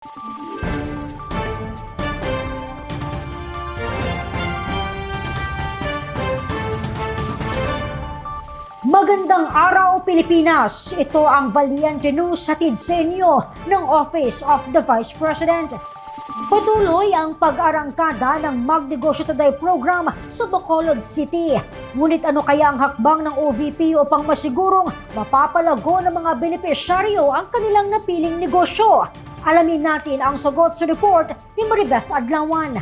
Magandang araw, Pilipinas! Ito ang Valiente News hatid sa inyo ng Office of the Vice President. Patuloy ang pag-arangkada ng Magnegosyo Today program sa Bacolod City. Ngunit ano kaya ang hakbang ng OVP upang masigurong mapapalago ng mga benepisyaryo ang kanilang napiling negosyo? Alamin natin ang sagot sa report ni Maribeth Adlawan.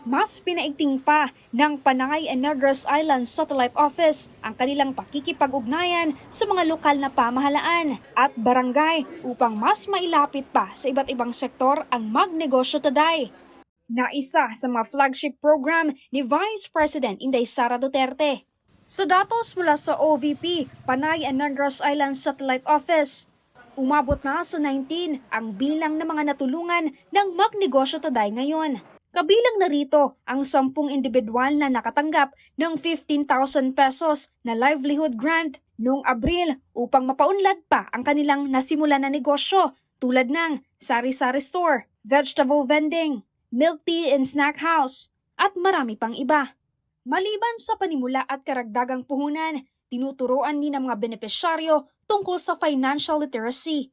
Mas pinaigting pa ng Panay and Negros Island Satellite Office ang kanilang pakikipag-ugnayan sa mga lokal na pamahalaan at barangay upang mas mailapit pa sa iba't ibang sektor ang Magnegosyo Today. Na isa sa mga flagship program ni Vice President Inday Sara Duterte. Sa datos mula sa OVP, Panay and Negros Island Satellite Office, umabot na sa 19 ang bilang ng mga natulungan ng Magnegosyo Today ngayon. Kabilang na rito ang 10 individual na nakatanggap ng 15,000 pesos na livelihood grant noong Abril upang mapaunlad pa ang kanilang nasimulan na negosyo tulad ng sari-sari store, vegetable vending, milk tea and snack house, at marami pang iba. Maliban sa panimula at karagdagang puhunan, tinuturuan din ng mga benepisyaryo tungkol sa financial literacy.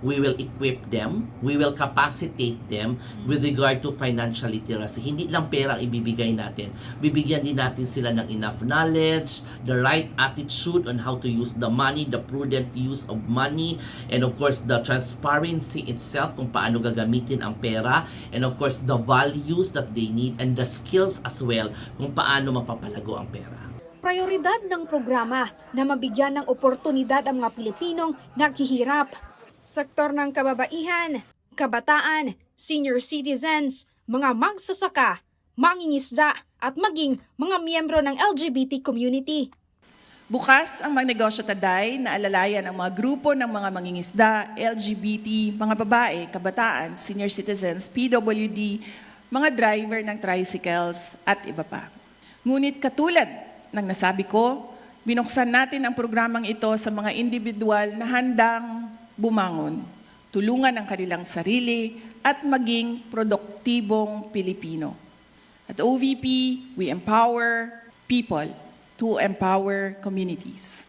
We will equip them, we will capacitate them with regard to financial literacy. Hindi lang pera ang ibibigay natin. Bibigyan din natin sila ng enough knowledge, the right attitude on how to use the money, the prudent use of money, and of course the transparency itself kung paano gagamitin ang pera, and of course the values that they need and the skills as well kung paano mapapalago ang pera. Prioridad ng programa na mabigyan ng oportunidad ang mga Pilipinong naghihirap. Sektor ng kababaihan, kabataan, senior citizens, mga magsasaka, mangingisda at maging mga miyembro ng LGBT community. Bukas ang Magnegosyo Today na alalayan ang mga grupo ng mga mangingisda, LGBT, mga babae, kabataan, senior citizens, PWD, mga driver ng tricycles at iba pa. Ngunit katulad ng nasabi ko, binuksan natin ang programang ito sa mga individual na handang bumangon, tulungan ang kanilang sarili at maging produktibong Pilipino. At OVP, we empower people to empower communities.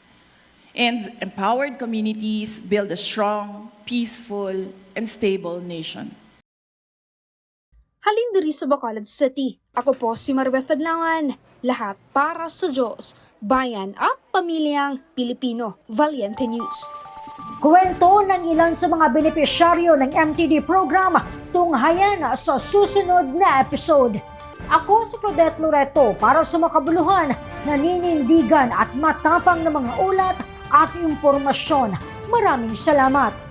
And empowered communities build a strong, peaceful, and stable nation. Halindiri sa Bacolod City, ako po si Maribeth Adlawan, lahat para sa Diyos, bayan at pamilyang Pilipino. Valiente News. Kwento ng ilan sa mga benepisyaryo ng MTD program tunghayan sa susunod na episode. Ako si Claudette Loreto para sa makabuluhan, naninindigan at matapang na mga ulat at impormasyon. Maraming salamat!